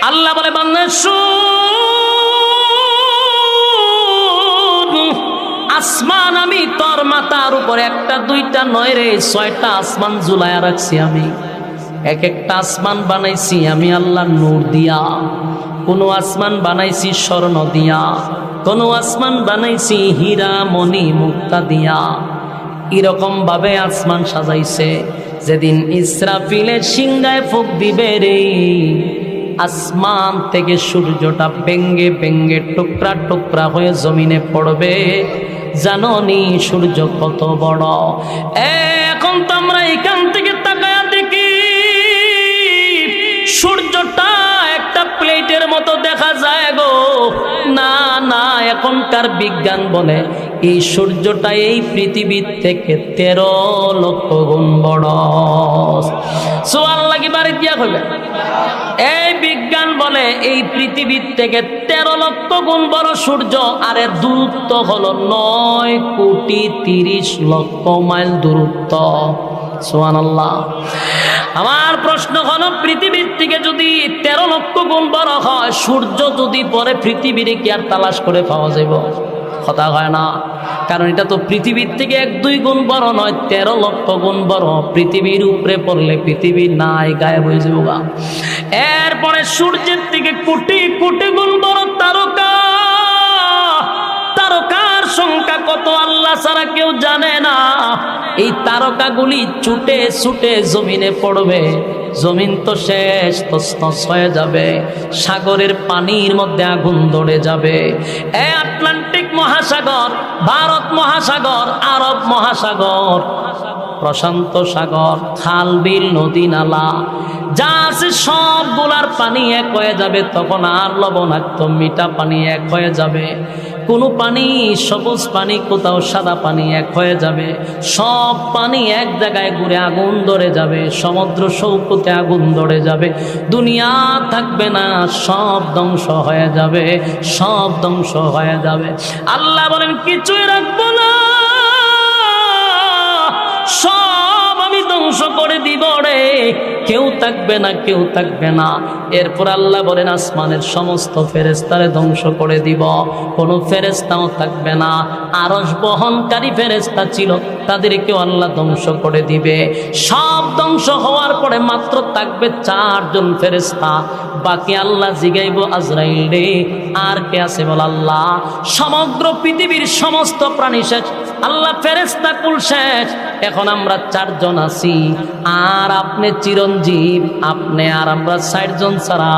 আল্লাহ বলে বান্দা শুন, আসমান আমি তোর মাথার উপর একটা দুইটা নয় রে 6টা আসমান ঝুলায়া রাখছি আমি। এক একটা আসমান বানাইছি আমি আল্লাহ নূর দিয়া, কোন আসমান বানাইছি স্বর্ণ দিয়া, কোন আসমান বানাইছি হীরা মণি মুক্তা দিয়া। এরকম ভাবে আসমান সাজাইছে, যেদিন ইসরাফিলের সিংহায় ফুঁক দিবে রে, আসমান থেকে সূর্যটা ভেঙ্গে ভেঙ্গে টুকরা টুকরা হয়ে জমিনে পড়বে। জানোনি সূর্য কত বড়? এখন তো আমরা এখান থেকে তাকায়া দেখি সূর্যটা একটা প্লেটের মতো দেখা যায় গো। না না, এখনকার বিজ্ঞান বলে এই সূর্যটা এই পৃথিবীর থেকে 13 লক্ষ গুণ বড়। সুবহানাল্লাহ কি বাড়ি দিয়া কইবে? এই বিজ্ঞান বলে এই পৃথিবীর থেকে 13 লক্ষ গুণ বড় সূর্য, আর এর দূরত্ব হলো 9,30,00,000 মাইল দূরত্ব। সুবহানাল্লাহ। আমার প্রশ্ন হলো, পৃথিবীর থেকে যদি 13 লক্ষ গুণ বড় হয়, সূর্য যদি পরে পৃথিবীর কি আর তালাশ করে পাওয়া যাব? কথা হয় না, কারণ এটা তো পৃথিবীর থেকে 1-2 গুণ বড় নয়, 13 লক্ষ গুণ বড়। পৃথিবীর উপরে পড়লে পৃথিবী নাই, গায়েব হয়ে যাবো। এরপরে সূর্যের থেকে কোটি কোটি গুণ বড় তারকা। তারকার সংখ্যা কত আল্লাহ ছাড়া কেউ জানে না। এই তারকাগুলি ছুটে ছুটে জমিনে পড়বে, জমিন তো শেষ, তছনছ হয়ে যাবে। সাগরের পানির মধ্যে আগুন ধরে যাবে। এই আটলান্টিক মহাসাগর, ভারত মহাসাগর, আরব মহাসাগর, প্রশান্ত সাগর, খাল বিল নদী নালা যা আছে সবগুলার পানি এক হয়ে যাবে। তখন আর লবণাক্ত মিঠা পানি এক হয়ে যাবে। কোনো পানি সবুজ পানি, কোথাও সাদা পানি এক হয়ে যাবে। সব পানি এক জায়গায় ঘুরে আগুন ধরে যাবে। সমুদ্র সৈকতে আগুন ধরে যাবে। দুনিয়া থাকবে না, সব ধ্বংস হয়ে যাবে, সব ধ্বংস হয়ে যাবে। আল্লাহ বলেন কিছুই রাখবো না, সব আমি ধ্বংস করে দিব রে, কেউ থাকবে না, কেউ থাকবে না। এরপর আল্লাহ বলেন আসমানের সমস্ত ফেরেশতারে ধ্বংস করে দিব, কোনো ফেরেশতাও থাকবে না। আরশ বহনকারী ফেরেশতা ছিল, তাদেরকেও আল্লাহ ধ্বংস করে দিবে। সব ধ্বংস হওয়ার পরে মাত্র থাকবে 4 জন ফেরেশতা। বাকি আল্লাহ জিগাইব আজরাইল রে আর কে আছে বল? আল্লাহ। সমগ্র পৃথিবীর সমস্ত প্রাণী শেষ, আল্লাহ ফেরেশতা কুল শেষ, এখন আমরা 4 জন আছি। আর আপনি চিরঞ্জীব, আপনি আর আমরা 60 জন ছাড়া